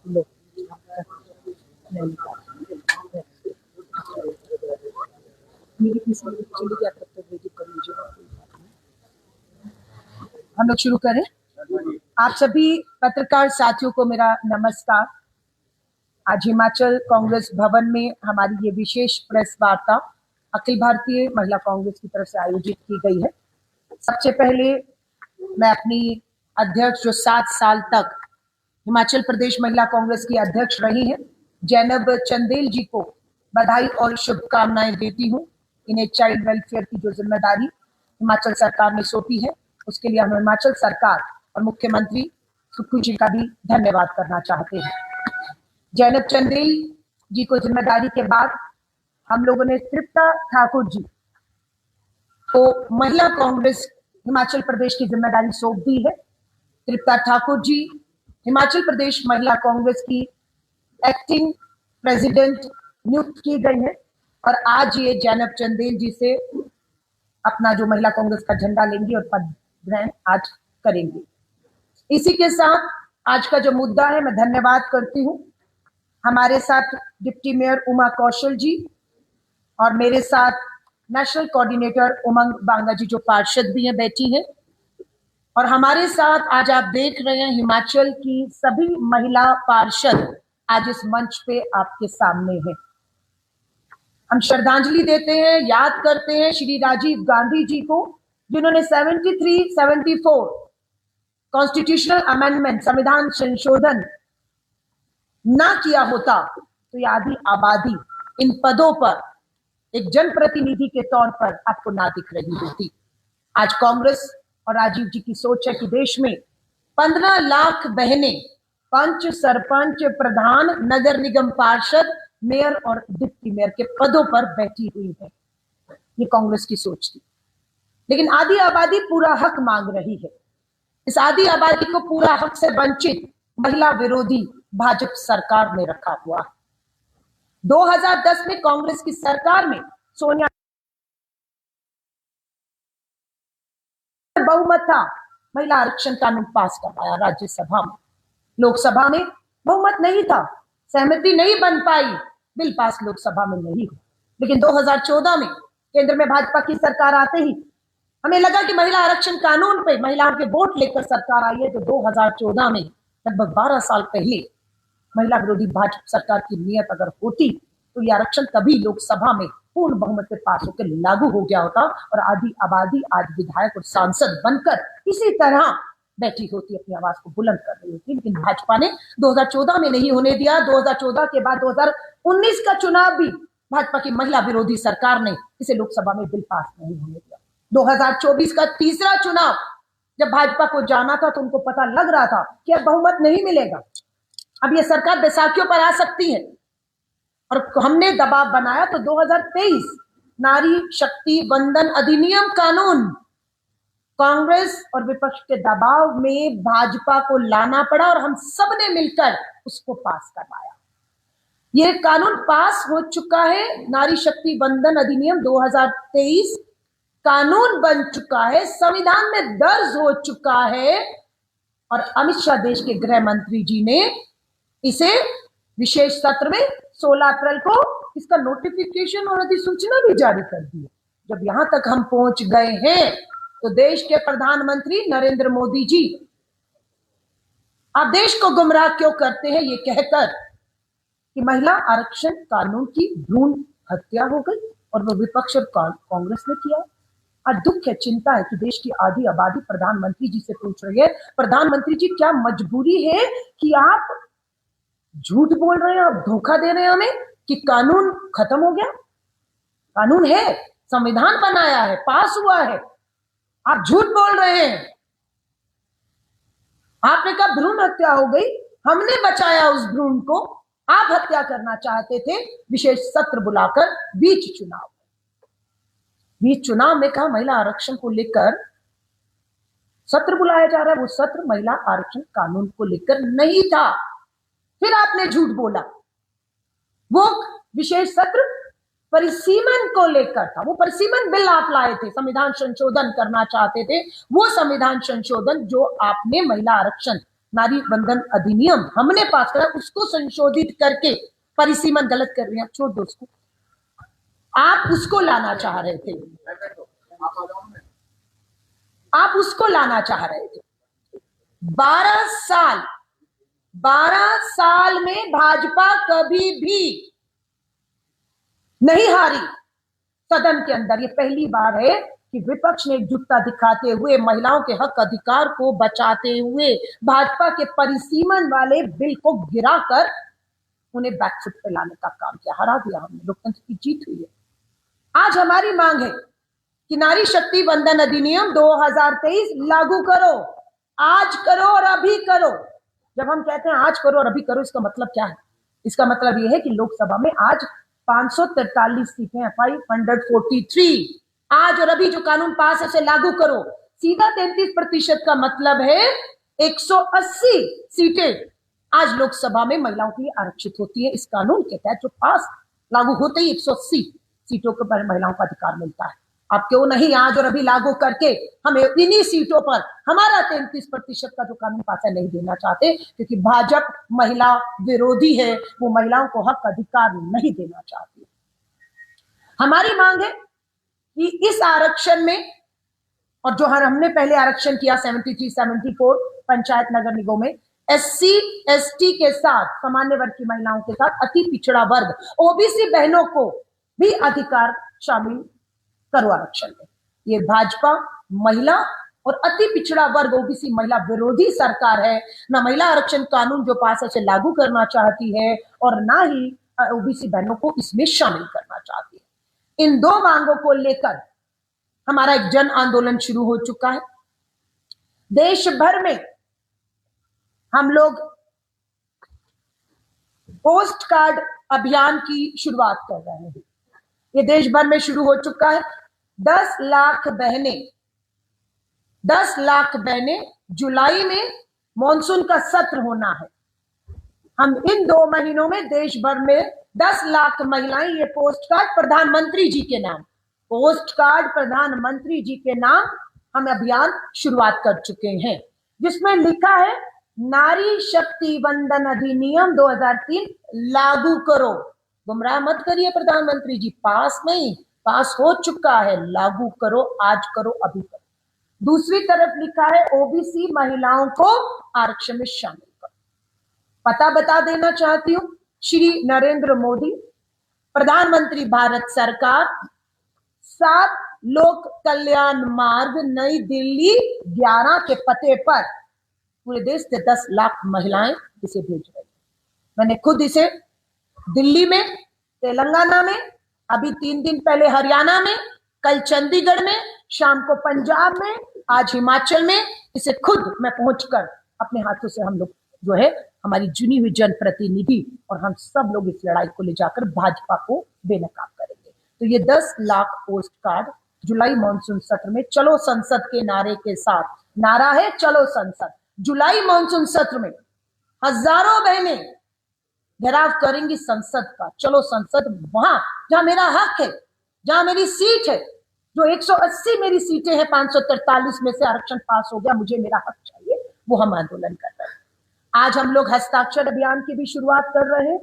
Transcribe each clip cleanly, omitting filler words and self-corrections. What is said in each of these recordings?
लोग मेरी तीसरी चली गया तब तक रेडी कर लीजिएगा। हम लोग शुरू करें। आप सभी पत्रकार साथियों को मेरा नमस्कार। आज हिमाचल कांग्रेस भवन में हमारी ये विशेष प्रेस वार्ता अखिल भारतीय महिला कांग्रेस की तरफ से आयोजित की गई है। सबसे पहले मैं अपनी अध्यक्ष जो 7 साल तक हिमाचल प्रदेश महिला कांग्रेस की अध्यक्ष रही हैं, जैनब चंदेल जी को बधाई और शुभकामनाएं देती हूं। इन्हें चाइल्ड वेलफेयर की जो जिम्मेदारी हिमाचल सरकार ने सौंपी है, उसके लिए हम हिमाचल सरकार और मुख्यमंत्री सुक्खू जी का भी धन्यवाद करना चाहते हैं। जैनब चंदेल जी को जिम्मेदारी के बाद हम लोगों ने तृप्ता ठाकुर जी को महिला कांग्रेस हिमाचल प्रदेश की जिम्मेदारी सौंप दी है। तृप्ता ठाकुर जी हिमाचल प्रदेश महिला कांग्रेस की एक्टिंग प्रेसिडेंट नियुक्त की गई है और आज ये जैनब चंदेल जी से अपना जो महिला कांग्रेस का झंडा लेंगी और पद ग्रहण आज करेंगी। इसी के साथ आज का जो मुद्दा है, मैं धन्यवाद करती हूँ हमारे साथ डिप्टी मेयर उमा कौशल जी और मेरे साथ नेशनल कोऑर्डिनेटर उमंग बांगा जी जो पार्षद भी हैं, बैठी हैं, और हमारे साथ आज आप देख रहे हैं हिमाचल की सभी महिला पार्षद आज इस मंच पे आपके सामने हैं। हम श्रद्धांजलि देते हैं, याद करते हैं श्री राजीव गांधी जी को, जिन्होंने 74 कॉन्स्टिट्यूशनल अमेंडमेंट संविधान संशोधन ना किया होता तो ये आधी आबादी इन पदों पर एक जनप्रतिनिधि के तौर पर आपको ना दिख रही होती। आज कांग्रेस और राजीव जी की सोच है कि देश में 15 लाख बहनें पंच, सरपंच, प्रधान, नगर निगम पार्षद, मेयर और डिप्टी मेयर के पदों पर बैठी हुई है। ये कांग्रेस की सोच थी, लेकिन आधी आबादी पूरा हक मांग रही है। इस आधी आबादी को पूरा हक से वंचित महिला विरोधी भाजपा सरकार ने रखा हुआ। 2010 में कांग्रेस की सरकार में सोनिया बहुमत था, महिला आरक्षण कानून पास करवाया राज्यसभा में। लोकसभा में बहुमत नहीं था, सहमति नहीं बन पाई, बिल पास लोकसभा में नहीं हुआ। लेकिन 2014 में केंद्र में भाजपा की सरकार आते ही हमें लगा कि महिला आरक्षण कानून पे महिलाओं के वोट लेकर सरकार आई है। तो 2014 में लगभग 12 साल पहले महिला विरोधी भाजपा सरकार की नीयत अगर होती तो ये आरक्षण कभी लोकसभा में पूर्ण बहुमत से पास होकर लागू हो गया होता और आधी आबादी आज विधायक और सांसद बनकर इसी तरह बैठी होती, अपनी आवाज को बुलंद कर रही होती। लेकिन भाजपा ने 2014 में नहीं होने दिया। 2014 के बाद 2019 का चुनाव भी भाजपा की महिला विरोधी सरकार ने इसे लोकसभा में बिल पास नहीं होने दिया। 2024 का तीसरा चुनाव जब भाजपा को जाना था तो उनको पता लग रहा था कि अब बहुमत नहीं मिलेगा, अब ये सरकार बैसाखियों पर आ सकती है, और हमने दबाव बनाया। तो 2023 नारी शक्ति वंदन अधिनियम कानून कांग्रेस और विपक्ष के दबाव में भाजपा को लाना पड़ा और हम सब ने मिलकर उसको पास करवाया। ये कानून पास हो चुका है। नारी शक्ति वंदन अधिनियम 2023 कानून बन चुका है, संविधान में दर्ज हो चुका है और अमित शाह देश के गृह मंत्री जी ने इसे विशेष सत्र में 16 अप्रैल को इसका नोटिफिकेशन और अधिसूचना भी जारी कर दी। जब यहां तक हम पहुंच गए हैं तो देश के प्रधानमंत्री नरेंद्र मोदी जी, आप देश को गुमराह क्यों करते हैं ये कहकर कि महिला आरक्षण कानून की भ्रूण हत्या हो गई और वो विपक्ष और कांग्रेस ने किया। आज दुख है, चिंता है कि देश की आधी आबादी प्रधानमंत्री जी से पूछ रही है, प्रधानमंत्री जी क्या मजबूरी है कि आप झूठ बोल रहे हैं, आप धोखा दे रहे हैं हमें कि कानून खत्म हो गया? कानून है, संविधान बनाया है, पास हुआ है, आप झूठ बोल रहे हैं। आपने कहा भ्रूण हत्या हो गई, हमने बचाया उस भ्रूण को, आप हत्या करना चाहते थे विशेष सत्र बुलाकर बीच चुनाव। बीच चुनाव में कहा महिला आरक्षण को लेकर सत्र बुलाया जा रहा है, वो सत्र महिला आरक्षण कानून को लेकर नहीं था। फिर आपने झूठ बोला। वो विशेष सत्र परिसीमन को लेकर था, वो परिसीमन बिल आप लाए थे, संविधान संशोधन करना चाहते थे, वो संविधान संशोधन जो आपने महिला आरक्षण नारी बंधन अधिनियम हमने पास करा, उसको संशोधित करके परिसीमन गलत कर रही हैं, आप छोड़ दो उसको। आप उसको लाना चाह रहे थे, आप उसको लाना चाह रहे थे। 12 साल में भाजपा कभी भी नहीं हारी सदन के अंदर। ये पहली बार है कि विपक्ष ने एकजुटता दिखाते हुए महिलाओं के हक अधिकार को बचाते हुए भाजपा के परिसीमन वाले बिल को गिराकर उन्हें बैकफुट पे लाने का काम किया, हरा दिया हमने, लोकतंत्र की जीत हुई है। आज हमारी मांग है कि नारी शक्ति वंदन अधिनियम 2023 लागू करो, आज करो और अभी करो। जब हम कहते हैं आज करो और अभी करो, इसका मतलब क्या है? इसका मतलब यह है कि लोकसभा में आज 543 सीटें हैं, 543। आज और अभी जो कानून पास है उसे लागू करो। सीधा 33% का मतलब है 180 सीटें आज लोकसभा में महिलाओं के लिए आरक्षित होती है। इस कानून के तहत जो पास लागू होते ही 180 सीटों पर महिलाओं का अधिकार मिलता है। आप क्यों नहीं आज और अभी लागू करके हमें इन्हीं सीटों पर हमारा 33% का जो कानून पास है नहीं देना चाहते, क्योंकि भाजपा महिला विरोधी है, वो महिलाओं को हक अधिकार नहीं देना चाहती। हमारी मांग है कि इस आरक्षण में, और जो हमने पहले आरक्षण किया 73, 74 पंचायत नगर निगम में, SC, ST के साथ, सामान्य वर्ग की महिलाओं के साथ अति पिछड़ा वर्ग OBC बहनों को भी अधिकार शामिल करो आरक्षण में। ये भाजपा महिला और अति पिछड़ा वर्ग OBC महिला विरोधी सरकार है। ना महिला आरक्षण कानून जो पास है उसे लागू करना चाहती है और ना ही OBC बहनों को इसमें शामिल करना चाहती है। इन दो मांगों को लेकर हमारा एक जन आंदोलन शुरू हो चुका है। देश भर में हम लोग पोस्ट कार्ड अभियान की शुरुआत कर रहे हैं। ये देश भर में शुरू हो चुका है। 10 लाख बहनें जुलाई में मॉनसून का सत्र होना है। हम इन 2 महीनों में देश भर में 10 लाख महिलाएं ये पोस्ट कार्ड प्रधानमंत्री जी के नाम, पोस्ट कार्ड प्रधानमंत्री जी के नाम हम अभियान शुरुआत कर चुके हैं, जिसमें लिखा है नारी शक्ति वंदन अधिनियम 2003 लागू करो। गुमराह मत करिए प्रधानमंत्री जी, पास नहीं, पास हो चुका है, लागू करो, आज करो, अभी करो। दूसरी तरफ लिखा है OBC महिलाओं को आरक्षण में शामिल करो। पता बता देना चाहती हूं, श्री नरेंद्र मोदी प्रधानमंत्री भारत सरकार 7 लोक कल्याण मार्ग नई दिल्ली 11 के पते पर पूरे देश से 10 लाख महिलाएं इसे भेज रही है। मैंने खुद इसे दिल्ली में, तेलंगाना में, अभी 3 दिन पहले हरियाणा में, कल चंडीगढ़ में, शाम को पंजाब में, आज हिमाचल में, इसे खुद मैं पहुंचकर अपने हाथों से हम लोग जो है हमारी चुनी हुई जनप्रतिनिधि और हम सब लोग इस लड़ाई को ले जाकर भाजपा को बेनकाब करेंगे। तो ये 10 लाख पोस्ट कार्ड जुलाई मॉनसून सत्र में चलो संसद के नारे के साथ, नारा है चलो संसद, जुलाई मॉनसून सत्र में हजारों बहनें घेराव करेंगी संसद का। चलो संसद, वहां जहां मेरा हक है, जहां मेरी सीट है, जो 180 मेरी सीटें हैं, 543 में से आरक्षण पास हो गया, मुझे मेरा हक चाहिए, वो हम आंदोलन कर रहे हैं। आज हम लोग हस्ताक्षर अभियान की भी शुरुआत कर रहे हैं।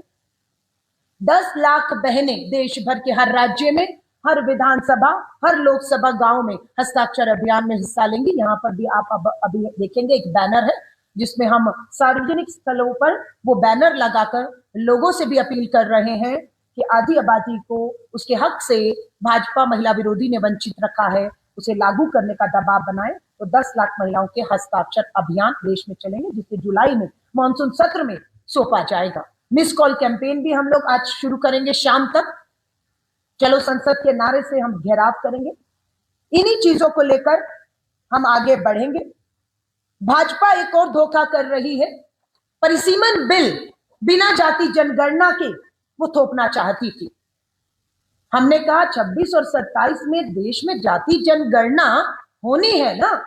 10 लाख बहनें देश भर के हर राज्य में, हर विधानसभा, हर लोकसभा गांव में हस्ताक्षर अभियान में हिस्सा लेंगी। यहाँ पर भी आप अब अभी देखेंगे एक बैनर है जिसमें हम सार्वजनिक स्थलों पर वो बैनर लगाकर लोगों से भी अपील कर रहे हैं कि आधी आबादी को उसके हक से भाजपा महिला विरोधी ने वंचित रखा है, उसे लागू करने का दबाव बनाए। तो 10 लाख महिलाओं के हस्ताक्षर अभियान देश में चलेंगे, जिसे जुलाई में मानसून सत्र में सौंपा जाएगा। मिस कॉल कैंपेन भी हम लोग आज शुरू करेंगे शाम तक। चलो संसद के नारे से हम घेराव करेंगे। इन्हीं चीजों को लेकर हम आगे बढ़ेंगे। भाजपा एक और धोखा कर रही है। परिसीमन बिल बिना जाति जनगणना के वो थोपना चाहती थी। हमने कहा 26 और 27 में देश में जाति जनगणना होनी है ना।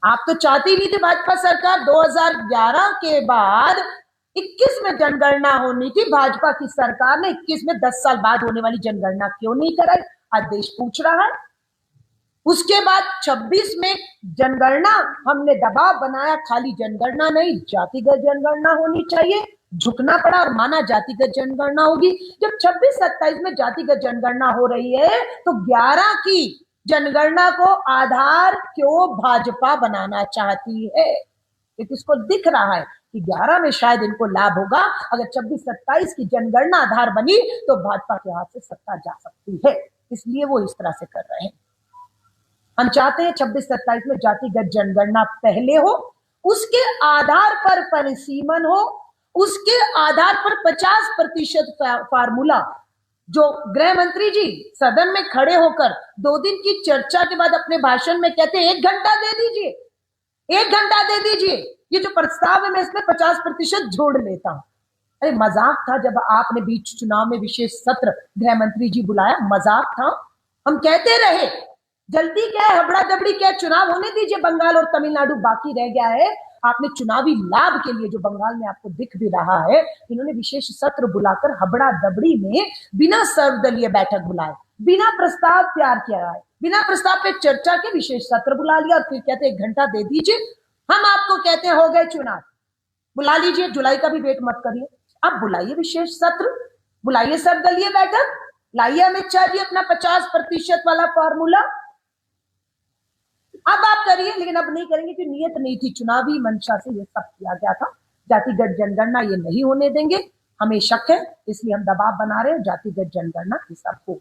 आप तो चाहती नहीं थी भाजपा सरकार। 2011 के बाद 21 में जनगणना होनी थी। भाजपा की सरकार ने 21 में 10 साल बाद होने वाली जनगणना क्यों नहीं कराई? आज देश पूछ रहा है। उसके बाद 26 में जनगणना हमने दबाव बनाया, खाली जनगणना नहीं, जातिगत जनगणना होनी चाहिए। झुकना पड़ा और माना जातिगत जनगणना होगी। जब 26-27 में जातिगत जनगणना हो रही है तो 11 की जनगणना को आधार क्यों भाजपा बनाना चाहती है? ये किसको दिख रहा है कि 11 में शायद इनको लाभ होगा। अगर 26-27 की जनगणना आधार बनी तो भाजपा के हाथ से सत्ता जा सकती है, इसलिए वो इस तरह से कर रहे हैं। हम चाहते हैं 26-27 में जातिगत जनगणना पहले हो, उसके आधार पर परिसीमन हो, उसके आधार पर 50% फार्मूला जो गृह मंत्री जी सदन में खड़े होकर 2 दिन की चर्चा के बाद अपने भाषण में कहते हैं 1 घंटा दे दीजिए, 1 घंटा दे दीजिए, ये जो प्रस्ताव है मैं इसमें 50% जोड़ लेता हूं। अरे मजाक था जब आपने बीच चुनाव में विशेष सत्र गृह मंत्री जी बुलाया, मजाक था। हम कहते रहे जल्दी क्या है, हबड़ा दबड़ी क्या है, चुनाव होने दीजिए, बंगाल और तमिलनाडु बाकी रह गया है। आपने चुनावी लाभ के लिए जो बंगाल में आपको दिख भी रहा है, इन्होंने विशेष सत्र बुलाकर हबड़ा दबड़ी में बिना सर्वदलीय बैठक बुलाए, बिना प्रस्ताव तैयार किया है, बिना प्रस्ताव पे चर्चा के विशेष सत्र बुला लिया और फिर कहते 1 घंटा दे दीजिए। हम आपको कहते हो गए चुनाव, बुला लीजिए, जुलाई का भी वेट मत करिए, अब बुलाइए विशेष सत्र, बुलाइए सर्वदलीय बैठक, लाइए अमित शाह जी अपना 50% वाला फॉर्मूला, अब आप करिए। लेकिन अब नहीं करेंगे कि नियत नहीं थी, चुनावी मंशा से ये सब किया गया था। जातिगत जनगणना ये नहीं होने देंगे, हमें शक है, इसलिए हम दबाव बना रहे हैं जातिगत जनगणना ये सब हो।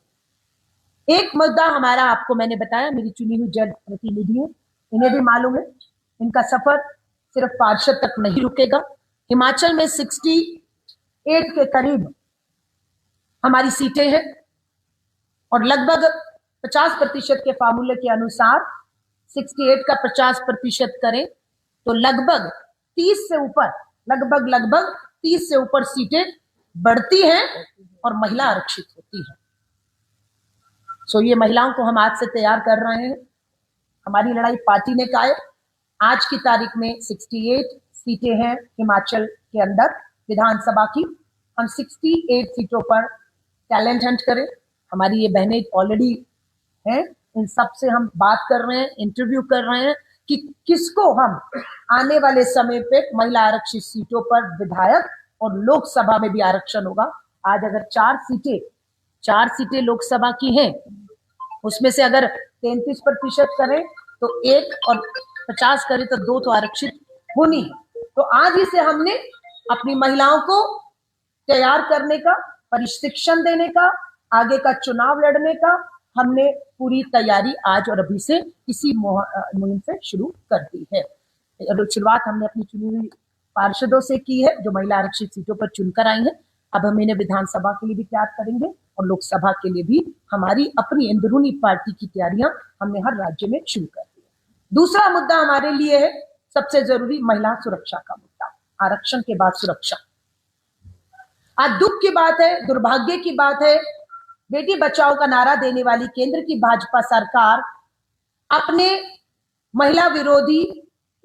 एक मुद्दा हमारा, आपको मैंने बताया, मेरी चुनी हुई जनप्रतिनिधि है, इन्हें भी मालूम है इनका सफर सिर्फ पार्षद तक नहीं रुकेगा। हिमाचल में 68 के करीब हमारी सीटें हैं और लगभग 50% के फार्मूले के अनुसार 68 का 50% करें तो लगभग 30 से ऊपर, लगभग 30 से ऊपर सीटें बढ़ती हैं और महिला आरक्षित होती है। सो ये महिलाओं को हम आज से तैयार कर रहे हैं। हमारी लड़ाई पार्टी ने कहा है, आज की तारीख में 68 सीटें हैं हिमाचल के अंदर विधानसभा की। हम 68 सीटों पर टैलेंट हंट करें। हमारी ये बहनें ऑलरेडी हैं, इन सब से हम बात कर रहे हैं, इंटरव्यू कर रहे हैं कि किसको हम आने वाले समय पे महिला आरक्षित सीटों पर विधायक और लोकसभा में भी आरक्षण होगा। आज अगर 4 सीटें लोकसभा की हैं, उसमें से अगर 33% करें तो 1 और 50 करें तो 2 तो आरक्षित होनी है। तो आज ही से हमने अपनी महिलाओं को तैयार करने का, प्रशिक्षण देने का, आगे का चुनाव लड़ने का हमने पूरी तैयारी आज और अभी से इसी मुहिम से शुरू कर दी है। शुरुआत हमने अपनी चुनी हुई पार्षदों से की है जो महिला आरक्षित सीटों पर चुनकर आई हैं। अब हम इन्हें विधानसभा के लिए भी तैयार करेंगे और लोकसभा के लिए भी हमारी अपनी अंदरूनी पार्टी की तैयारियां हमने हर राज्य में शुरू कर दी है। दूसरा मुद्दा हमारे लिए है सबसे जरूरी, महिला सुरक्षा का मुद्दा, आरक्षण के बाद सुरक्षा। आज दुख की बात है, दुर्भाग्य की बात है, बेटी बचाओ का नारा देने वाली केंद्र की भाजपा सरकार अपने महिला विरोधी,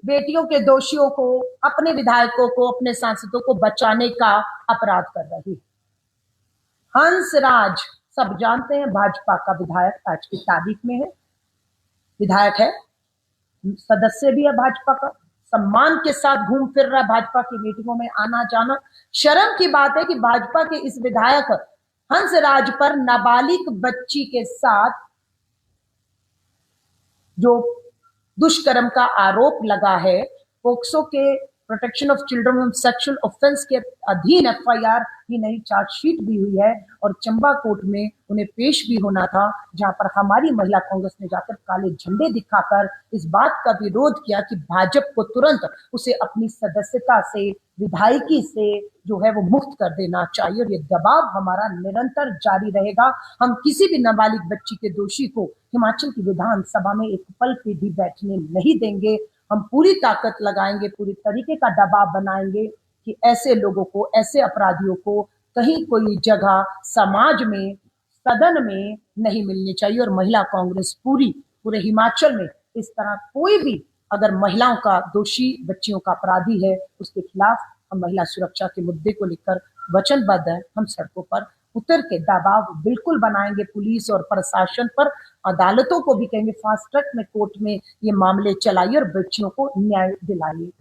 बेटियों के दोषियों को, अपने विधायकों को, अपने सांसदों को बचाने का अपराध कर रही है। हंसराज सब जानते हैं, भाजपा का विधायक आज की तारीख में है, विधायक है, सदस्य भी है भाजपा का, सम्मान के साथ घूम फिर रहा है भाजपा की मीटिंगों में आना जाना। शर्म की बात है कि भाजपा के इस विधायक हंसराज पर नाबालिग बच्ची के साथ जो दुष्कर्म का आरोप लगा है, पोक्सो के protection of children from sexual offence के अधीन एफआईआर ही नहीं, चार्जशीट भी हुई है और चंबा कोर्ट में उन्हें पेश भी होना था, जहां पर हमारी महिला कांग्रेस ने जाकर काले झंडे दिखाकर इस बात का विरोध किया कि भाजपा को तुरंत उसे अपनी सदस्यता से, विधायकी से जो है वो मुक्त कर देना चाहिए और ये दबाव हमारा निरंतर जारी रहेगा। हम किसी भी नाबालिग बच्ची के दोषी को हिमाचल की विधानसभा में एक पल पे भी बैठने नहीं देंगे। हम पूरी ताकत लगाएंगे, पूरी तरीके का दबाव बनाएंगे कि ऐसे लोगों को, ऐसे अपराधियों को कहीं कोई जगह समाज में, सदन में नहीं मिलनी चाहिए। और महिला कांग्रेस पूरे हिमाचल में इस तरह कोई भी अगर महिलाओं का दोषी, बच्चियों का अपराधी है, उसके खिलाफ हम महिला सुरक्षा के मुद्दे को लेकर वचनबद्ध है। हम सड़कों पर उतर के दबाव बिल्कुल बनाएंगे पुलिस और प्रशासन पर। अदालतों को भी कहेंगे फास्ट ट्रैक में कोर्ट में ये मामले चलाइए और बच्चियों को न्याय दिलाइए।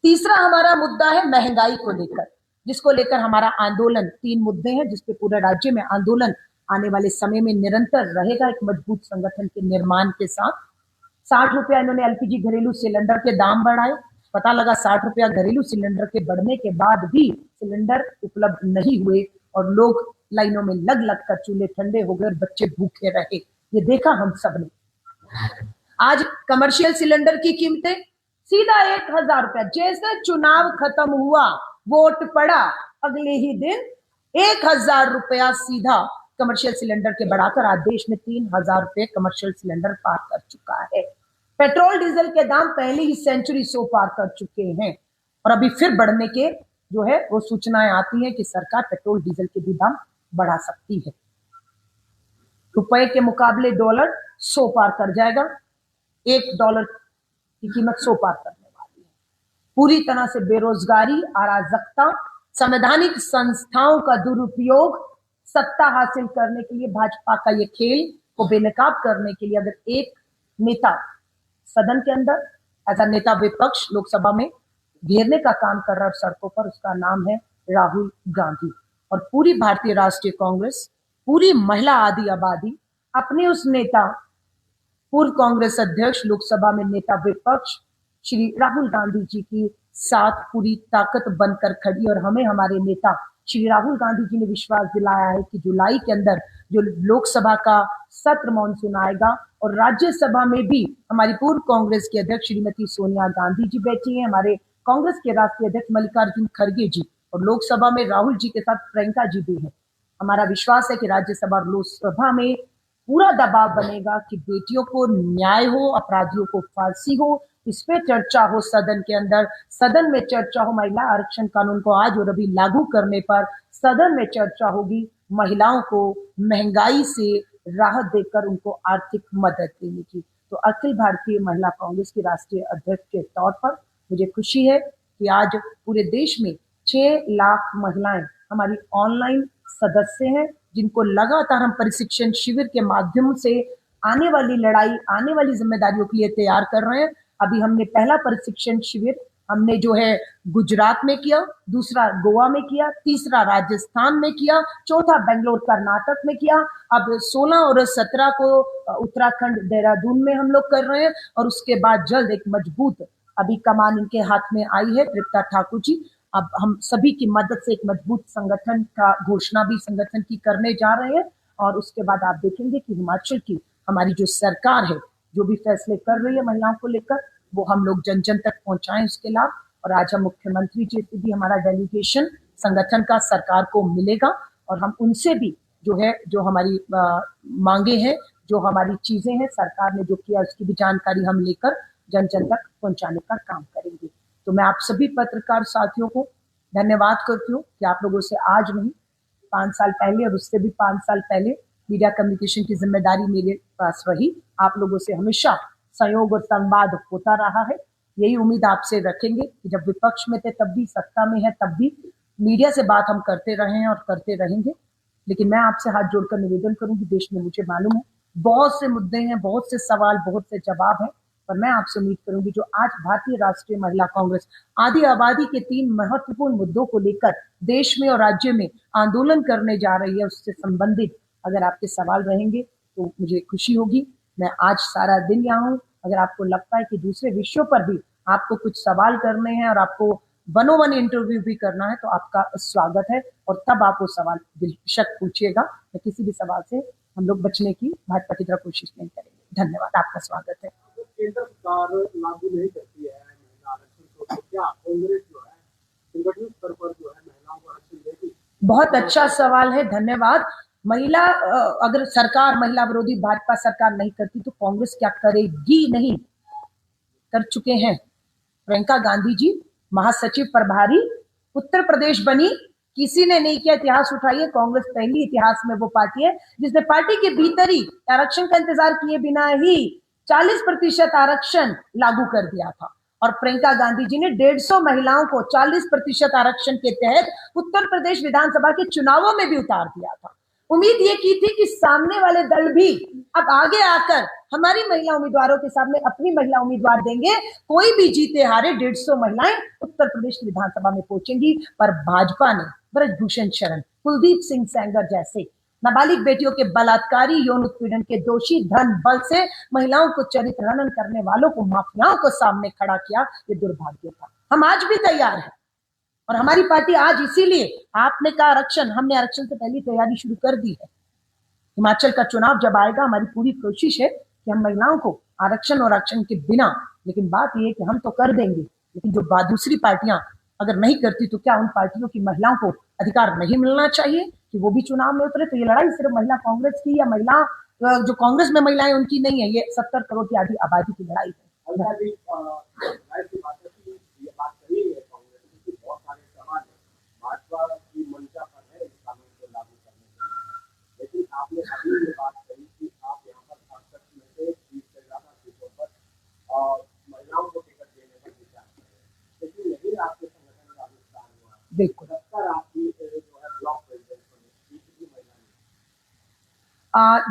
तीसरा हमारा मुद्दा है महंगाई को लेकर, जिसको लेकर हमारा आंदोलन, 3 मुद्दे हैं जिसपे पूरे राज्य में आंदोलन आने वाले समय में निरंतर रहेगा, एक मजबूत संगठन के निर्माण के साथ। 60 रुपया इन्होंने एलपीजी घरेलू सिलेंडर के दाम बढ़ाए। पता लगा 60 रुपया घरेलू सिलेंडर के बढ़ने के बाद भी सिलेंडर उपलब्ध नहीं हुए और लोग लाइनों में लग लग कर चूल्हे ठंडे हो गए और बच्चे भूखे रहे। ये देखा हम सब ने। आज कमर्शियल सिलेंडर की कीमतें सीधा 1000 रुपया, जैसे चुनाव खत्म हुआ, वोट पड़ा, अगले ही दिन 1000 रुपया सीधा कमर्शियल सिलेंडर के बढ़ाकर आज देश में 3000 रुपए कमर्शियल सिलेंडर पार कर चुका है। पेट्रोल डीजल के दाम पहले ही सेंचुरी 100 पार कर चुके हैं और अभी फिर बढ़ने के जो है वो सूचनाएं आती हैं कि सरकार पेट्रोल डीजल के भी दाम बढ़ा सकती है। रुपए के मुकाबले डॉलर 100 पार कर जाएगा, $1 की कीमत 100 पार करने वाली है। पूरी तरह से बेरोजगारी, अराजकता, संवैधानिक संस्थाओं का दुरुपयोग, सत्ता हासिल करने के लिए भाजपा का ये खेल को बेनकाब करने के लिए अगर एक नेता सदन के अंदर ऐसा नेता विपक्ष लोकसभा में घेरने का काम कर रहा है सड़कों पर, उसका नाम है राहुल गांधी। और पूरी भारतीय राष्ट्रीय कांग्रेस, पूरी महिला आदि आबादी अपने उस नेता, पूर्व कांग्रेस अध्यक्ष, लोकसभा में नेता विपक्ष श्री राहुल गांधी जी की साथ पूरी ताकत बनकर खड़ी। और हमें हमारे नेता श्री राहुल गांधी जी ने विश्वास दिलाया है कि जुलाई के अंदर जो लोकसभा का सत्र मानसून आएगा और राज्यसभा में भी हमारी पूर्व कांग्रेस के अध्यक्ष श्रीमती सोनिया गांधी जी बैठी हैं, हमारे कांग्रेस के राष्ट्रीय अध्यक्ष मल्लिकार्जुन खड़गे जी, और लोकसभा में राहुल जी के साथ प्रियंका जी भी हैं। हमारा विश्वास है कि राज्यसभा और लोकसभा में पूरा दबाव बनेगा कि बेटियों को न्याय हो, अपराधियों को फांसी हो, इस पे चर्चा हो सदन के अंदर, सदन में चर्चा हो महिला आरक्षण कानून को आज और अभी लागू करने पर, सदन में चर्चा होगी महिलाओं को महंगाई से राहत देकर उनको आर्थिक मदद देने की। तो अखिल भारतीय महिला कांग्रेस की राष्ट्रीय अध्यक्ष के तौर पर मुझे खुशी है कि आज पूरे देश में 6 लाख महिलाएं हमारी ऑनलाइन सदस्य हैं, जिनको लगातार हम प्रशिक्षण शिविर के माध्यम से आने वाली लड़ाई, आने वाली जिम्मेदारियों के लिए तैयार कर रहे हैं। अभी हमने पहला प्रशिक्षण शिविर हमने जो है गुजरात में किया, दूसरा गोवा में किया, तीसरा राजस्थान में किया, चौथा बेंगलोर कर्नाटक में किया। अब 16 और 17 को उत्तराखंड देहरादून में हम लोग कर रहे हैं और उसके बाद जल्द एक मजबूत, अभी कमान इनके हाथ में आई है तृप्ता ठाकुर जी, अब हम सभी की मदद से एक मजबूत संगठन का घोषणा भी संगठन की करने जा रहे हैं। और उसके बाद आप देखेंगे कि हिमाचल की हमारी जो सरकार है, जो भी फैसले कर रही है महिलाओं को लेकर, वो हम लोग जन जन तक पहुंचाएं उसके लाभ। और आज हम मुख्यमंत्री जी से भी हमारा डेलीगेशन संगठन का सरकार को मिलेगा और हम उनसे भी जो है, जो हमारी मांगे हैं, जो हमारी चीजें हैं, सरकार ने जो किया उसकी भी जानकारी हम लेकर जन जन तक पहुंचाने का काम करेंगे। तो मैं आप सभी पत्रकार साथियों को धन्यवाद करती हूँ कि आप लोगों से आज नहीं, 5 साल पहले और उससे भी 5 साल पहले मीडिया कम्युनिकेशन की जिम्मेदारी मेरे पास रही। आप लोगों से हमेशा सहयोग और संवाद होता रहा है। यही उम्मीद आपसे रखेंगे कि जब विपक्ष में थे तब भी, सत्ता में है तब भी, मीडिया से बात हम करते रहे हैं और करते रहेंगे। लेकिन मैं आपसे हाथ जोड़कर निवेदन करूंगी, देश में मुझे मालूम है बहुत से मुद्दे हैं, बहुत से सवाल, बहुत से जवाब हैं, पर मैं आपसे उम्मीद करूंगी जो आज भारतीय राष्ट्रीय महिला कांग्रेस आदि आबादी के 3 महत्वपूर्ण मुद्दों को लेकर देश में और राज्य में आंदोलन करने जा रही है, उससे संबंधित अगर आपके सवाल रहेंगे तो मुझे खुशी होगी। मैं आज सारा दिन यहाँ हूँ। अगर आपको लगता है कि दूसरे विषयों पर भी आपको कुछ सवाल करने हैं और आपको 1-on-1 इंटरव्यू भी करना है तो आपका स्वागत है और तब आप वो सवाल बेशक पूछिएगा। मैं किसी भी सवाल से हम लोग बचने की भाजपा की तरह कोशिश नहीं करेंगे। धन्यवाद, आपका स्वागत है। केंद्र सरकार लागू नहीं करती है महिला आरक्षण को, तो क्या कांग्रेस जो है संगठन स्तर पर जो है महिलाओं को आरक्षण देगी? बहुत अच्छा सवाल है, धन्यवाद। महिला अगर सरकार महिला विरोधी भाजपा सरकार नहीं करती तो कांग्रेस क्या करेगी? नहीं कर चुके हैं। प्रियंका गांधी जी महासचिव प्रभारी उत्तर प्रदेश बनी, किसी ने नहीं किया। इतिहास उठाइए, कांग्रेस पहली इतिहास में वो पार्टी है जिसने पार्टी के भीतर ही आरक्षण का इंतजार किए बिना ही 40% आरक्षण लागू कर दिया था। और प्रियंका गांधी जी ने 150 महिलाओं को 40% आरक्षण के तहत उत्तर प्रदेश विधानसभा के चुनावों में भी उतार दिया था। उम्मीद ये की थी कि सामने वाले दल भी अब आगे आकर हमारी महिला उम्मीदवारों के सामने अपनी महिला उम्मीदवार देंगे। कोई भी जीते हारे 150 महिलाएं उत्तर प्रदेश विधानसभा में पहुंचेंगी। पर भाजपा ने ब्रजभूषण शरण, कुलदीप सिंह सेंगर जैसे नाबालिग बेटियों के बलात्कारी यौन उत्पीड़न के दोषी धन बल से महिलाओं को चरित्र हनन करने वालों को, माफियाओं को सामने खड़ा किया। ये दुर्भाग्य था। हम आज भी तैयार हैं और हमारी पार्टी आज इसीलिए, आपने कहा आरक्षण, हमने आरक्षण से पहले तैयारी शुरू कर दी है। हिमाचल का चुनाव जब आएगा, हमारी पूरी कोशिश है कि हम महिलाओं को आरक्षण और आरक्षण के बिना, लेकिन बात यह है कि हम तो कर देंगे, लेकिन जो दूसरी पार्टियां अगर नहीं करती तो क्या उन पार्टियों की महिलाओं को अधिकार नहीं मिलना चाहिए कि वो भी चुनाव में उतरे? तो ये लड़ाई सिर्फ महिला कांग्रेस की या महिला जो कांग्रेस में महिलाएं उनकी नहीं है, ये 70 करोड़ की आधी आबादी की लड़ाई है। बिल्कुल।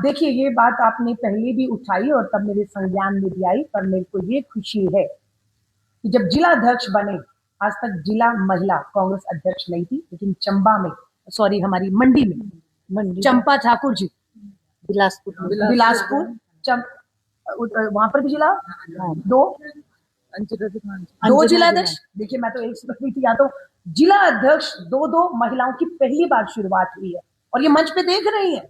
देखिए, ये बात आपने पहले भी उठाई और तब मेरे संज्ञान में भी आई, पर मेरे को ये खुशी है कि जब जिला अध्यक्ष बने, आज तक जिला महिला कांग्रेस अध्यक्ष नहीं थी, लेकिन चंबा में, सॉरी हमारी मंडी में चंपा ठाकुर जी, बिलासपुर वहां पर भी जिला दो जिला अध्यक्ष। देखिए, मैं तो एक सुनी थी, या तो जिला अध्यक्ष दो महिलाओं की पहली बार शुरुआत हुई है और ये मंच पे देख रही है।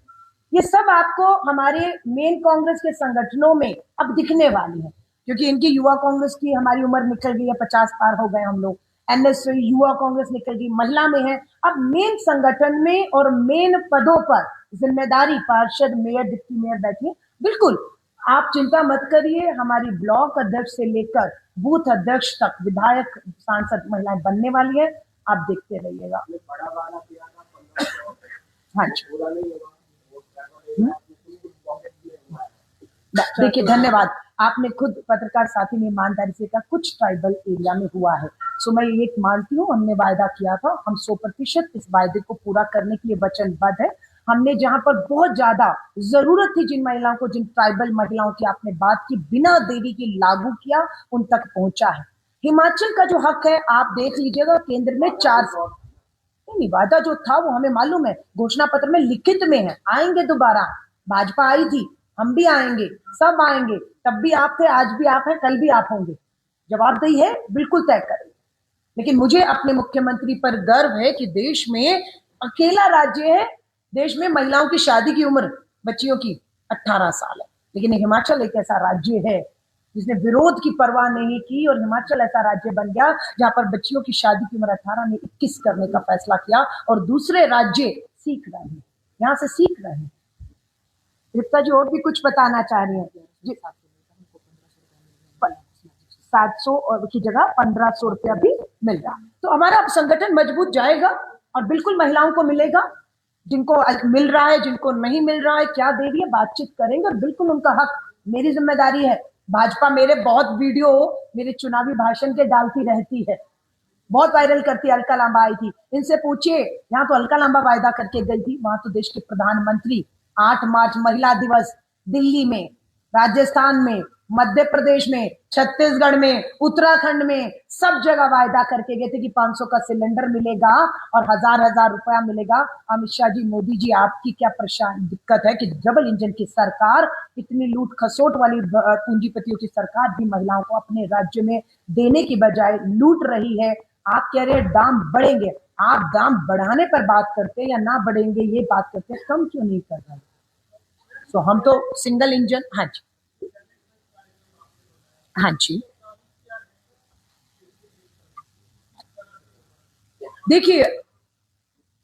ये सब आपको हमारे मेन कांग्रेस के संगठनों में अब दिखने वाली है, क्योंकि इनकी युवा कांग्रेस की हमारी उम्र निकल गई है, 50 पार हो गए हम लोग। एनएस युवा कांग्रेस निकल गई, महिला में है। अब मेन संगठन में और मेन पदों पर जिम्मेदारी, पार्षद, मेयर, डिप्टी मेयर बैठिए। बिल्कुल, आप चिंता मत करिए, हमारी ब्लॉक अध्यक्ष से लेकर बूथ अध्यक्ष तक, विधायक, सांसद महिलाएं बनने वाली है। आप देखते रहिएगा। हाँ जी, देखिए, धन्यवाद। आपने खुद पत्रकार साथी ने ईमानदारी से कहा कुछ ट्राइबल एरिया में हुआ है, सो मैं एक मानती हूँ, हमने वायदा किया था, हम 100% इस वायदे को पूरा करने के लिए वचनबद्ध है। हमने जहां पर बहुत ज्यादा जरूरत थी, जिन महिलाओं को, जिन ट्राइबल महिलाओं की आपने बात की, बिना देरी की लागू किया, उन तक पहुंचा है। हिमाचल का जो हक है, आप देख लीजिएगा, केंद्र में 400 नहीं, वादा जो था वो हमें मालूम है, घोषणा पत्र में लिखित में है, आएंगे दोबारा। भाजपा आई थी, हम भी आएंगे, सब आएंगे, तब भी आप थे, आज भी आप हैं, कल भी आप होंगे। जवाबदेही है, बिल्कुल तय करेंगे। लेकिन मुझे अपने मुख्यमंत्री पर गर्व है कि देश में अकेला राज्य है, देश में महिलाओं की शादी की उम्र बच्चियों की 18 साल है, लेकिन हिमाचल एक ऐसा राज्य है जिसने विरोध की परवाह नहीं की, और हिमाचल ऐसा राज्य बन गया जहां पर बच्चियों की शादी की उम्र 18 में 21 करने का फैसला किया, और दूसरे राज्य सीख रहे हैं, यहाँ से सीख रहे हैं। रिप्ता जी और भी कुछ बताना चाह रही हैं? 700 की जगह 1500 रुपया भी मिल रहा। तो हमारा संगठन मजबूत जाएगा और बिल्कुल महिलाओं को मिलेगा, जिनको मिल रहा है, जिनको नहीं मिल रहा है, क्या दे रही है, बातचीत करेंगे और बिल्कुल उनका हक। मेरी जिम्मेदारी है। भाजपा मेरे बहुत वीडियो मेरे चुनावी भाषण के डालती रहती है, बहुत वायरल करती है। अलका लांबा आई थी, इनसे पूछिए, यहाँ तो अलका लांबा वायदा करके गई थी, वहां तो देश के प्रधानमंत्री 8 मार्च महिला दिवस दिल्ली में, राजस्थान में, मध्य प्रदेश में, छत्तीसगढ़ में, उत्तराखंड में, सब जगह वायदा करके गए थे कि 500 का सिलेंडर मिलेगा और 1000 रुपया मिलेगा। अमित शाह जी, मोदी जी, आपकी क्या परेशान दिक्कत है कि डबल इंजन की सरकार, इतनी लूट खसोट वाली पूंजीपतियों की सरकार भी महिलाओं को अपने राज्य में देने की बजाय लूट रही है। आप कह रहे हैं दाम बढ़ेंगे, आप दाम बढ़ाने पर बात करते या ना बढ़ेंगे ये बात करते, कम क्यों नहीं कर रहे? तो हम तो सिंगल इंजन। हाँ जी, हाँ जी, देखिए,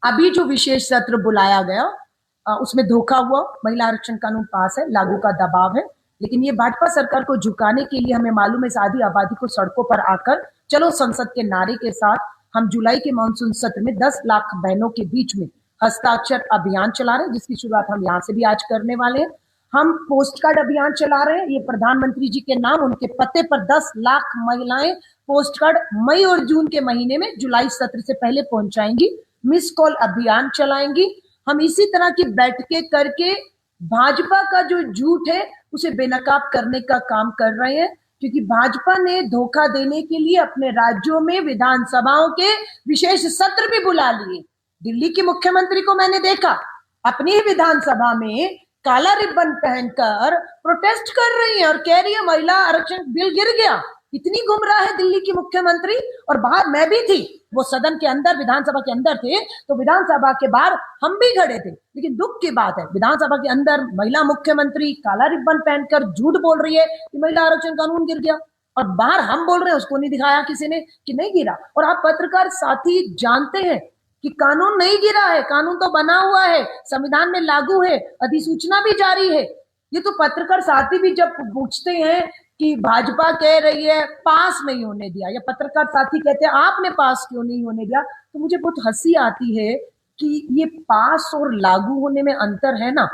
अभी जो विशेष सत्र बुलाया गया उसमें धोखा हुआ। महिला आरक्षण कानून पास है, लागू का दबाव है, लेकिन ये भाजपा सरकार को झुकाने के लिए हमें मालूम है, आधी आबादी को सड़कों पर आकर चलो संसद के नारे के साथ हम जुलाई के मानसून सत्र में 10 लाख बहनों के बीच में हस्ताक्षर अभियान चला रहे हैं, जिसकी शुरुआत हम यहाँ से भी आज करने वाले हैं। हम पोस्ट कार्ड अभियान चला रहे हैं, ये प्रधानमंत्री जी के नाम, उनके पते पर 10 लाख महिलाएं पोस्ट कार्ड मई और जून के महीने में जुलाई सत्र से पहले पहुंचाएंगी। मिस कॉल अभियान चलाएंगी। हम इसी तरह की बैठकें करके भाजपा का जो झूठ है उसे बेनकाब करने का काम कर रहे हैं, क्योंकि भाजपा ने धोखा देने के लिए अपने राज्यों में विधानसभाओं के विशेष सत्र भी बुला लिए। दिल्ली की मुख्यमंत्री को मैंने देखा अपनी ही विधानसभा में काला रिबन पहनकर प्रोटेस्ट कर रही है और कह रही है महिला आरक्षण बिल गिर गया। इतनी गुमराह है दिल्ली की मुख्यमंत्री। और बाहर मैं भी थी, वो सदन के अंदर विधानसभा के अंदर थे, तो विधानसभा के बाहर हम भी खड़े थे। लेकिन दुख की बात है विधानसभा के अंदर महिला मुख्यमंत्री काला रिबन पहनकर झूठ बोल रही है कि महिला आरक्षण कानून गिर गया, और बाहर हम बोल रहे हैं उसको नहीं दिखाया किसी ने कि नहीं गिरा। और आप पत्रकार साथी जानते हैं कि कानून नहीं गिरा है, कानून तो बना हुआ है, संविधान में लागू है, अधिसूचना भी जारी है। ये तो पत्रकार साथी भी जब पूछते हैं कि भाजपा कह रही है पास नहीं होने दिया, या पत्रकार साथी कहते हैं आपने पास क्यों नहीं होने दिया, तो मुझे बहुत हंसी आती है कि ये पास और लागू होने में अंतर है ना।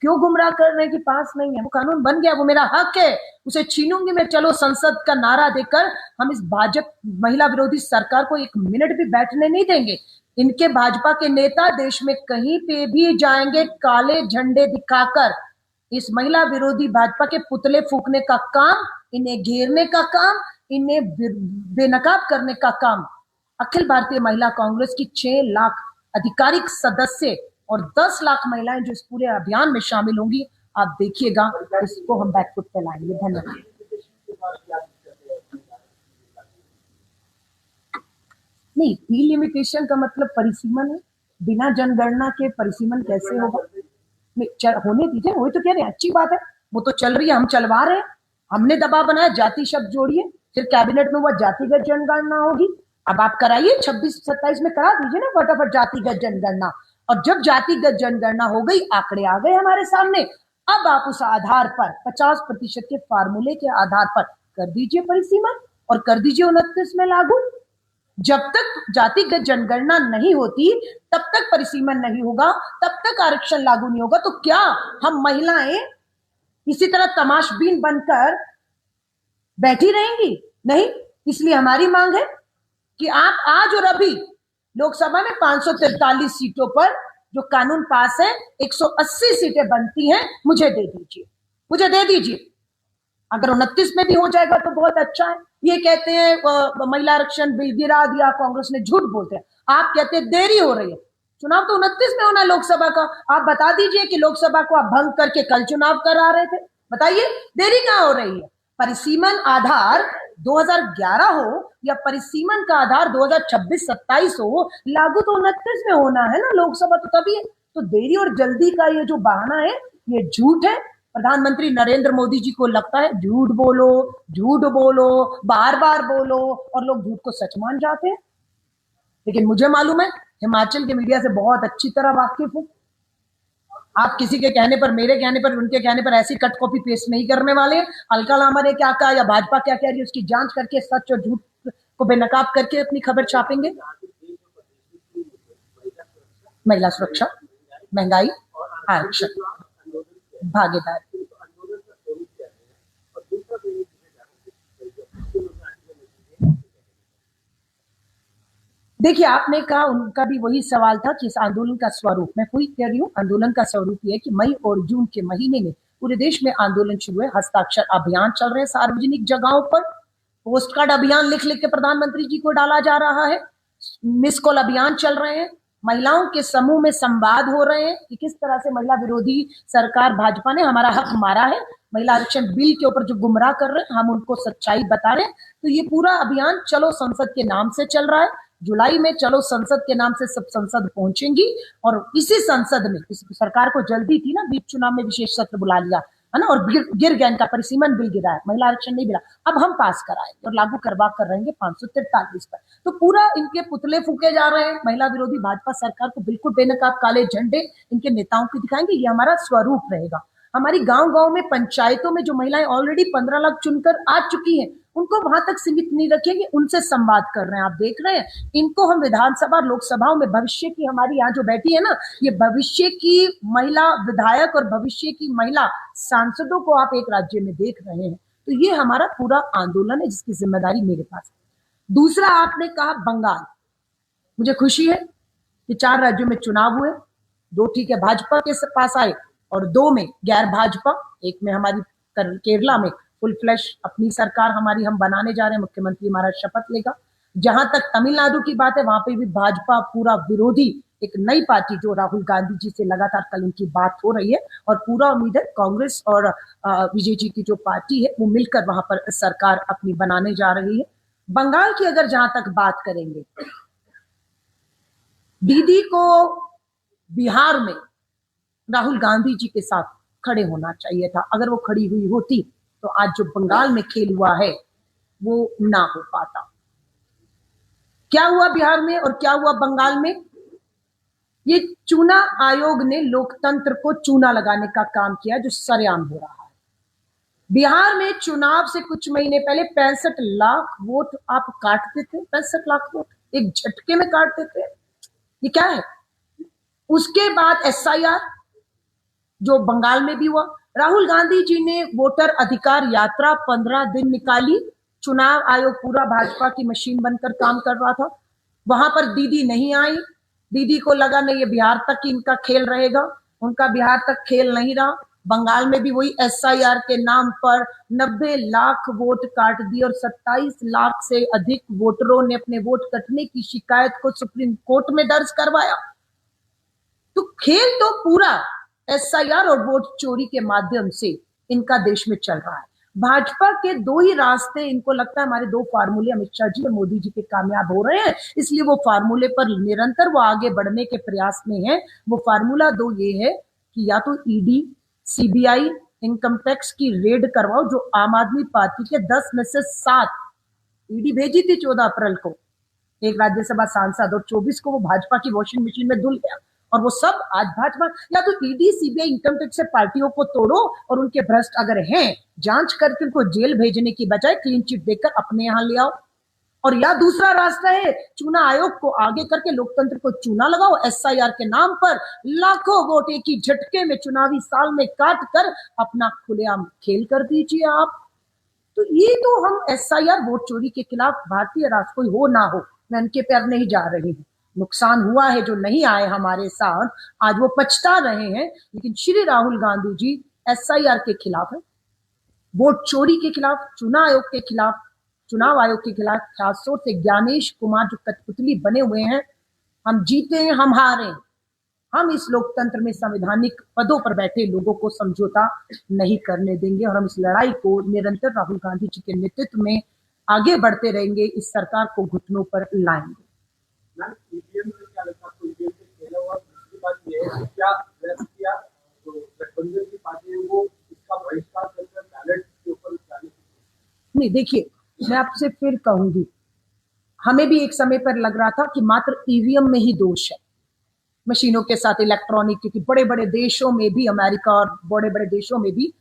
क्यों गुमराह कर रहे हैं कि पास नहीं है? वो कानून बन गया, वो मेरा हक है, उसे छीनूंगी मैं चलो संसद का नारा देकर। हम इस भाजपा महिला विरोधी सरकार को एक मिनट भी बैठने नहीं देंगे। इनके भाजपा के नेता देश में कहीं पे भी जाएंगे काले झंडे दिखाकर। इस महिला विरोधी भाजपा के पुतले फूकने का काम, इन्हें घेरने का काम, इन्हें बेनकाब करने का काम अखिल भारतीय महिला कांग्रेस की 6 लाख आधिकारिक सदस्य और 10 लाख महिलाएं जो इस पूरे अभियान में शामिल होंगी, आप देखिएगा इसको हम बैकफुट पे लाएंगे। धन्यवाद। नहीं, डिलिमिटेशन का मतलब परिसीमन है। बिना जनगणना के परिसीमन कैसे होगा? होने दीजिए, वही तो कह रहे हैं, अच्छी बात है, वो तो चल रही है, हम चलवा रहे हैं। हमने दबाव बनाया जाति शब्द जोड़िए, फिर कैबिनेट में वो जातिगत जनगणना होगी। अब आप कराइए 26-27 में करा दीजिए ना फटाफट जातिगत जनगणना। और जब जातिगत जनगणना हो गई, आंकड़े आ गए हमारे सामने, अब आप उस आधार पर 50% के फार्मूले के आधार पर कर दीजिए परिसीमन और कर दीजिए 29 में लागू। जब तक जातिगत जनगणना नहीं होती तब तक परिसीमन नहीं होगा, तब तक आरक्षण लागू नहीं होगा। तो क्या हम महिलाएं इसी तरह तमाशबीन बनकर बैठी रहेंगी? नहीं। इसलिए हमारी मांग है कि आप आज और अभी लोकसभा में 543 सीटों पर जो कानून पास है, 180 सीटें बनती हैं, मुझे दे दीजिए, मुझे दे दीजिए। अगर 29 में भी हो जाएगा तो बहुत अच्छा है। ये कहते हैं महिला आरक्षण बिल गिरा दिया कांग्रेस ने, झूठ बोलते हैं। आप कहते हैं देरी हो रही है, चुनाव तो 29 में होना है लोकसभा का। आप बता दीजिए कि लोकसभा को आप भंग करके कल चुनाव करा रहे थे, बताइए देरी कहां हो रही है? परिसीमन आधार 2011 हो या परिसीमन का आधार 2026-27 हो, लागू तो 29 में होना है ना लोकसभा, तो तभी है। तो देरी और जल्दी का ये जो बहाना है ये झूठ है। प्रधानमंत्री नरेंद्र मोदी जी को लगता है झूठ बोलो, झूठ बोलो, बार बार बोलो, और लोग झूठ को सच मान जाते हैं। लेकिन मुझे मालूम है, हिमाचल के मीडिया से बहुत अच्छी तरह वाकिफ हूं। आप किसी के कहने पर, मेरे कहने पर, उनके कहने पर ऐसी कट कॉपी पेस्ट नहीं करने वाले। अलका लांबा ने क्या कहा या भाजपा क्या कह रही है उसकी जांच करके सच और झूठ को बेनकाब करके अपनी खबर छापेंगे। महिला सुरक्षा, महंगाई, आरक्षण, भागीदारी। देखिए, आपने कहा, उनका भी वही सवाल था कि इस आंदोलन का स्वरूप, मैं वही कह रही हूँ, आंदोलन का स्वरूप यह है कि मई और जून के महीने में पूरे देश में आंदोलन शुरू है। हस्ताक्षर अभियान चल रहे हैं, सार्वजनिक जगहों पर पोस्ट कार्ड अभियान लिख लिख के प्रधानमंत्री जी को डाला जा रहा है। मिस कॉल अभियान चल रहे हैं, महिलाओं के समूह में संवाद हो रहे हैं कि किस तरह से महिला विरोधी सरकार भाजपा ने हमारा हक मारा है। महिला आरक्षण बिल के ऊपर जो गुमराह कर रहे हैं, हम उनको सच्चाई बता रहे हैं। तो ये पूरा अभियान चलो संसद के नाम से चल रहा है। जुलाई में चलो संसद के नाम से सब संसद पहुंचेंगी, और इसी संसद में, इस सरकार को जल्दी थी ना, बीच चुनाव में विशेष सत्र बुला लिया है ना, और गिर गया इनका परिसीमन बिल, गिरा है, महिला आरक्षण नहीं मिला। अब हम पास कराएंगे और लागू करवा कर रहेंगे 543 पर। तो पूरा इनके पुतले फूके जा रहे हैं। महिला विरोधी भाजपा सरकार को बिल्कुल बेनकाब काले झंडे इनके नेताओं को दिखाएंगे। ये हमारा स्वरूप रहेगा। हमारी गांव-गांव में, पंचायतों में जो महिलाएं ऑलरेडी 15 लाख चुनकर आ चुकी हैं, उनको वहां तक सीमित नहीं रखेंगे, उनसे संवाद कर रहे हैं। आप देख रहे हैं, इनको हम विधानसभा लोकसभाओं में, भविष्य की हमारी यहाँ जो बैठी है ना, ये भविष्य की महिला विधायक और भविष्य की महिला सांसदों को आप एक राज्य में देख रहे हैं। तो ये हमारा पूरा आंदोलन है जिसकी जिम्मेदारी मेरे पास है। दूसरा, आपने कहा बंगाल। मुझे खुशी है कि 4 राज्यों में चुनाव हुए, 2 ठीक है भाजपा के पास आए और 2 में गैर भाजपा, एक में हमारी केरला में फुल फ्लैश अपनी सरकार हमारी हम बनाने जा रहे हैं, मुख्यमंत्री हमारा शपथ लेगा। जहां तक तमिलनाडु की बात है वहां पे भी भाजपा पूरा विरोधी एक नई पार्टी जो राहुल गांधी जी से लगातार कल उनकी बात हो रही है और पूरा उम्मीद है कांग्रेस और विजय जी की जो पार्टी है वो मिलकर वहां पर सरकार अपनी बनाने जा रही है। बंगाल की अगर जहां तक बात करेंगे, दीदी को बिहार में राहुल गांधी जी के साथ खड़े होना चाहिए था। अगर वो खड़ी हुई होती तो आज जो बंगाल में खेल हुआ है वो ना हो पाता। क्या हुआ बिहार में और क्या हुआ बंगाल में? ये चुनाव आयोग ने लोकतंत्र को चूना लगाने का काम किया जो सरेआम हो रहा है। बिहार में चुनाव से कुछ महीने पहले 65 लाख वोट आप काटते थे, 65 लाख वोट एक झटके में काटते थे। ये क्या है? उसके बाद एसआईआर जो बंगाल में भी हुआ, राहुल गांधी जी ने वोटर अधिकार यात्रा 15 दिन निकाली। चुनाव आयोग पूरा भाजपा की मशीन बनकर काम कर रहा था, वहां पर दीदी नहीं आई। दीदी को लगा नहीं ये बिहार तक ही इनका खेल रहेगा, उनका बिहार तक खेल नहीं रहा। बंगाल में भी वही एसआईआर के नाम पर 90 लाख वोट काट दिए और 27 लाख से अधिक वोटरों ने अपने वोट कटने की शिकायत को सुप्रीम कोर्ट में दर्ज करवाया। तो खेल तो पूरा एसआईआर और वोट चोरी के माध्यम से इनका देश में चल रहा है। भाजपा के 2 ही रास्ते इनको लगता है, हमारे 2 फार्मूले अमित शाह जी और मोदी जी के कामयाब हो रहे हैं, इसलिए वो फार्मूले पर निरंतर वो आगे बढ़ने के प्रयास में है। वो फार्मूला 2 ये है कि या तो ईडी, सीबीआई, इनकम टैक्स की रेड करवाओ, जो आम आदमी पार्टी के 10 में से 7 ईडी भेजी थी 14 अप्रैल को एक राज्यसभा सांसद, और 24 को वो भाजपा की वॉशिंग मशीन में धुल गया और वो सब आज भाजपा। या तो ईडी, सीबीआई, इनकम टैक्स से पार्टियों को तोड़ो और उनके भ्रष्ट अगर हैं जांच करके उनको जेल भेजने की बजाय क्लीन चिट देकर अपने यहां ले आओ। और या दूसरा रास्ता है चुनाव आयोग को आगे करके लोकतंत्र को चूना लगाओ, एसआईआर के नाम पर लाखों वोट एक ही झटके में चुनावी साल में काट कर अपना खुलेआम खेल कर दीजिए आप। तो ये तो हम एसआईआर वोट चोरी के खिलाफ भारतीय राष्ट्र कोई हो ना हो, मैं उनके पैर नहीं जा रही हूँ। नुकसान हुआ है जो नहीं आए हमारे साथ, आज वो पछता रहे हैं, लेकिन श्री राहुल गांधी जी एसआईआर के खिलाफ है, वोट चोरी के खिलाफ, चुनाव आयोग के खिलाफ, चुनाव आयोग के खिलाफ, खासतौर से ज्ञानेश कुमार जो कठपुतली बने हुए हैं। हम जीते हैं, हम हारे, हम इस लोकतंत्र में संवैधानिक पदों पर बैठे लोगों को समझौता नहीं करने देंगे और हम इस लड़ाई को निरंतर राहुल गांधी जी के नेतृत्व में आगे बढ़ते रहेंगे, इस सरकार को घुटनों पर लाएंगे। ईवीएम से क्या लगता है आपको? ईवीएम से खेला हुआ। दूसरी बात ये है कि क्या क्या जो गठबंधन की पार्टी है वो इसका बहिष्कार करकर बैलेट के ऊपर जाने की? नहीं, देखिए मैं आपसे फिर कहूंगी, हमें भी एक समय पर लग रहा था कि मात्र ईवीएम में ही दोष है, मशीनों के साथ इलेक्ट्रॉनिक, क्योंकि बड़े बड़े देशों में भी, अमेरिका और बड़े बड़े देशों में भी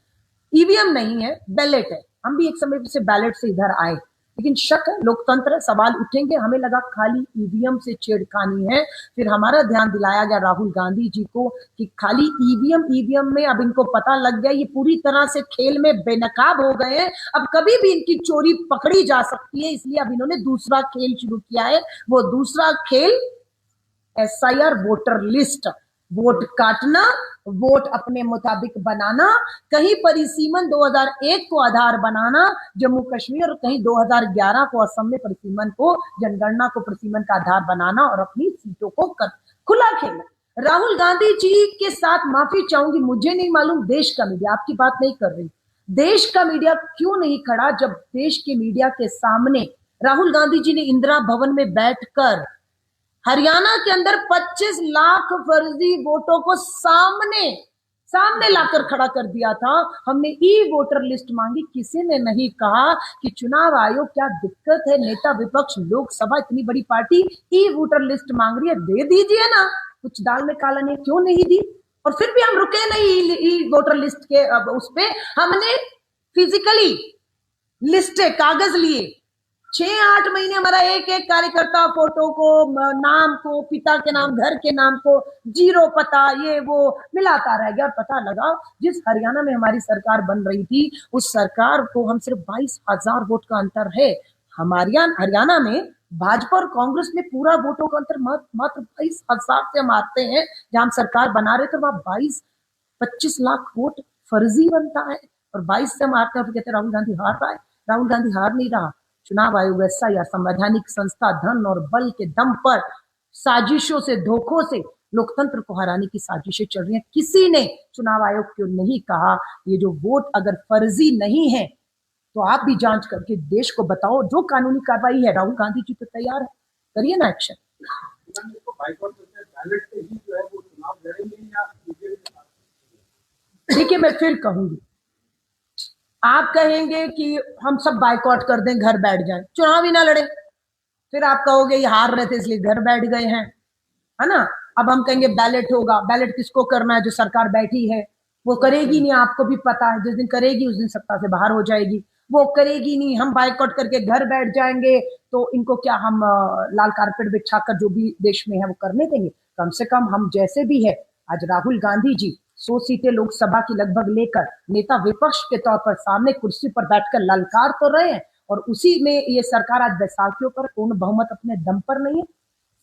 ईवीएम नहीं है, बैलेट है। हम भी एक समय से बैलेट से इधर आए, लेकिन शक है, लोकतंत्र, सवाल उठेंगे। हमें लगा खाली ईवीएम से छेड़खानी है, फिर हमारा ध्यान दिलाया गया राहुल गांधी जी को कि खाली ईवीएम में अब इनको पता लग गया ये पूरी तरह से खेल में बेनकाब हो गए हैं, अब कभी भी इनकी चोरी पकड़ी जा सकती है, इसलिए अब इन्होंने दूसरा खेल शुरू किया है। वो दूसरा खेल एसआईआर वोटर लिस्ट, वोट काटना, वोट अपने मुताबिक बनाना, कहीं परिसीमन 2001 को आधार बनाना जम्मू कश्मीर और कहीं 2011 को असम में परिसीमन को, जनगणना को परिसीमन का आधार बनाना और अपनी सीटों को खुला खेलना। राहुल गांधी जी के साथ माफी चाहूंगी, मुझे नहीं मालूम देश का मीडिया, आपकी बात नहीं कर रही, देश का मीडिया क्यों नहीं खड़ा जब देश के मीडिया के सामने राहुल गांधी जी ने इंदिरा भवन में बैठकर हरियाणा के अंदर 25 लाख फर्जी वोटों को सामने लाकर खड़ा कर दिया था। हमने ई वोटर लिस्ट मांगी, किसी ने नहीं कहा कि चुनाव आयोग क्या दिक्कत है, नेता विपक्ष लोकसभा इतनी बड़ी पार्टी ई वोटर लिस्ट मांग रही है, दे दीजिए ना, कुछ दाल में काला नहीं, क्यों नहीं दी? और फिर भी हम रुके नहीं ई वोटर लिस्ट के उस पे, हमने फिजिकली लिस्टें कागज लिए, 6-8 महीने हमारा एक एक कार्यकर्ता फोटो को, नाम को, पिता के नाम, घर के नाम को, जीरो पता, ये वो मिलाता रह गया। पता लगा जिस हरियाणा में हमारी सरकार बन रही थी उस सरकार को हम सिर्फ 22,000 वोट का अंतर है। हरियाणा में भाजपा और कांग्रेस में पूरा वोटों का अंतर मात्र 22,000 से मारते हैं। जहां हम सरकार बना रहे थे वहां 22-25 लाख वोट फर्जी बनता है और 22 से मारते हैं। कहते हैं राहुल गांधी हार रहा है। राहुल गांधी हार नहीं रहा। चुनाव आयोग ऐसा या संवैधानिक संस्था धन और बल के दम पर साजिशों से, धोखों से लोकतंत्र को हराने की साजिशें चल रही हैं। किसी ने चुनाव आयोग को नहीं कहा ये जो वोट अगर फर्जी नहीं है तो आप भी जांच करके देश को बताओ। जो कानूनी कार्रवाई है, राहुल गांधी जी तो तैयार है, करिए ना एक्शन। देखिए मैं फिर कहूंगी, आप कहेंगे कि हम सब बाइकआउट कर दें, घर बैठ जाएं, चुनाव ही ना लड़े। फिर आप कहोगे ये हार रहे थे इसलिए घर बैठ गए हैं, है ना। अब हम कहेंगे बैलेट होगा। बैलेट किसको करना है? जो सरकार बैठी है वो करेगी नहीं, आपको भी पता है। जिस दिन करेगी उस दिन सत्ता से बाहर हो जाएगी। वो करेगी नहीं, हम बाइकआउट करके घर बैठ जाएंगे तो इनको क्या हम लाल कारपेट बिछाकर जो भी देश में है वो करने देंगे? कम से कम हम जैसे भी है, आज राहुल गांधी जी 100 सीटें लोकसभा की लगभग लेकर नेता विपक्ष के तौर पर सामने कुर्सी पर बैठकर ललकार तो रहे हैं और उसी में ये सरकार आज बैसाखियों पर पूर्ण बहुमत अपने दम पर नहीं है।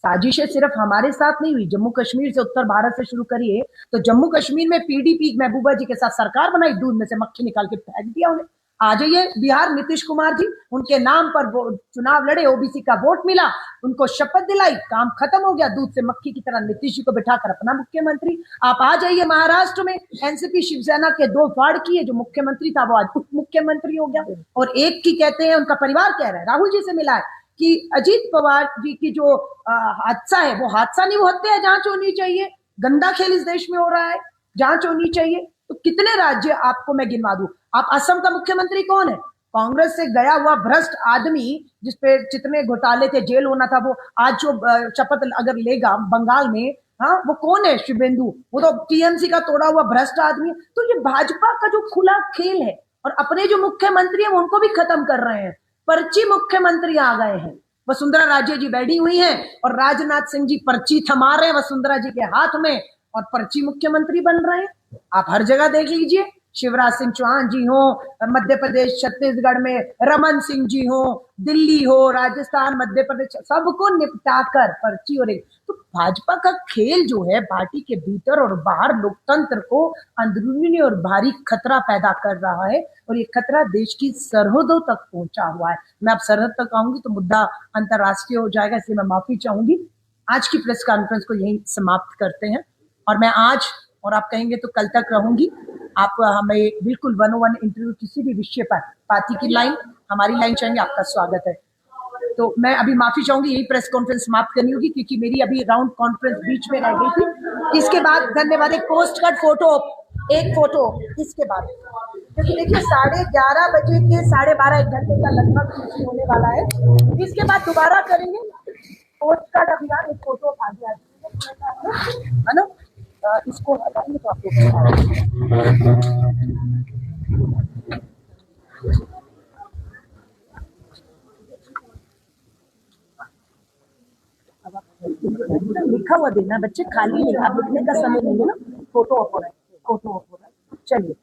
साजिशें सिर्फ हमारे साथ नहीं हुई, जम्मू कश्मीर से उत्तर भारत से शुरू करिए तो जम्मू कश्मीर में पीडीपी महबूबा जी के साथ सरकार बनाई, दूध में से मक्खी निकाल के फेंक दिया उन्हें। आ जाइए बिहार, नीतीश कुमार जी उनके नाम पर चुनाव लड़े, ओबीसी का वोट मिला, उनको शपथ दिलाई, काम खत्म हो गया। दूध से मक्खी की तरह नीतीश जी को बिठाकर अपना मुख्यमंत्री। आप आ जाइए महाराष्ट्र में, एनसीपी शिवसेना के 2 फाड़ किए, जो मुख्यमंत्री था वो आज उप मुख्यमंत्री हो गया। और एक की कहते हैं, उनका परिवार कह रहा है, राहुल जी से मिला है कि अजीत पवार जी की जो हादसा है वो हादसा नहीं, वो हत्या है, जांच होनी चाहिए। गंदा खेल इस देश में हो रहा है, जांच होनी चाहिए। तो कितने राज्य आपको मैं गिनवा दूं? आप असम का मुख्यमंत्री कौन है? कांग्रेस से गया हुआ भ्रष्ट आदमी जिसपे जितने घोटाले थे, जेल होना था, वो आज जो शपथ अगर लेगा बंगाल में, हाँ वो कौन है? शुभेंदु, वो तो टीएमसी का तोड़ा हुआ भ्रष्ट आदमी। तो ये भाजपा का जो खुला खेल है और अपने जो मुख्यमंत्री है उनको भी खत्म कर रहे हैं। पर्ची मुख्यमंत्री आ गए हैं। वसुंधरा राजे जी बैठी हुई हैं और राजनाथ सिंह जी पर्ची थमा रहे हैं वसुंधरा जी के हाथ में और पर्ची मुख्यमंत्री बन रहे हैं। आप हर जगह देख लीजिए, शिवराज सिंह चौहान जी हो मध्य प्रदेश छत्तीसगढ़ में, रमन सिंह जी हो दिल्ली हो, राजस्थान, मध्य प्रदेश, सबको निपटाकर पर्ची। और तो भाजपा का खेल जो है पार्टी के भीतर और बाहर लोकतंत्र को अंदरूनी और भारी खतरा पैदा कर रहा है और ये खतरा देश की सरहदों तक पहुंचा हुआ है। मैं अब सरहद तक आऊंगी तो मुद्दा अंतरराष्ट्रीय हो जाएगा, इसलिए मैं माफी चाहूंगी। आज की प्रेस कॉन्फ्रेंस को यहीं समाप्त करते हैं और मैं आज और आप कहेंगे तो कल तक रहूंगी। आप हमें बिल्कुल 101 इंटरव्यू किसी भी विषय पर, पार्टी की लाइन, हमारी लाइन चाहेंगे, आपका स्वागत है। तो मैं अभी माफी चाहूंगी, यही प्रेस कॉन्फ्रेंस समाप्त करनी होगी क्योंकि मेरी अभी राउंड कॉन्फ्रेंस बीच में रह गई थी। इसके बाद धन्यवाद, एक पोस्ट कार्ड फोटो, एक फोटो इसके बाद, क्योंकि देखिए 11:30 बजे के 12:30 1 घंटे का लगभग होने वाला है। इसके बाद दोबारा करेंगे पोस्ट कार्ड अभियान, एक फोटो आगे है ना, इसको हटाएंगे तो आपको लिखा हुआ देना बच्चे, खाली नहीं, आप लिखने का समय नहीं है ना। फोटो ऑफ हो रहा है, फोटो ऑफ हो रहा है। चलिए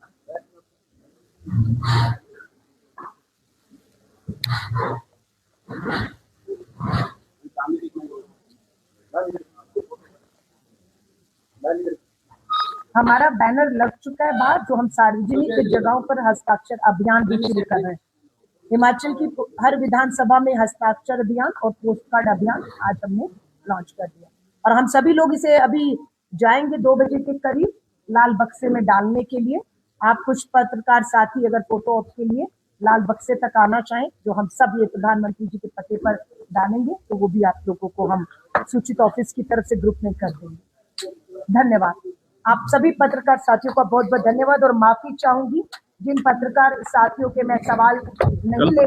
हमारा बैनर लग चुका है बाहर, जो हम सार्वजनिक जगहों पर हस्ताक्षर अभियान भी शुरू कर रहे हैं। हिमाचल की हर विधानसभा में हस्ताक्षर अभियान और पोस्ट कार्ड अभियान आज हमने लॉन्च कर दिया और हम सभी लोग इसे अभी जाएंगे 2 बजे के करीब लाल बक्से में डालने के लिए। आप कुछ पत्रकार साथी अगर फोटो ऑप के लिए लाल बक्से तक आना चाहें, जो हम सब ये प्रधानमंत्री जी के पते पर डालेंगे, तो वो भी आप लोगों को हम सूचित ऑफिस की तरफ से ग्रुप में कर देंगे। धन्यवाद आप सभी पत्रकार साथियों का, बहुत बहुत धन्यवाद। और माफी चाहूंगी जिन पत्रकार साथियों के मैं सवाल नहीं ले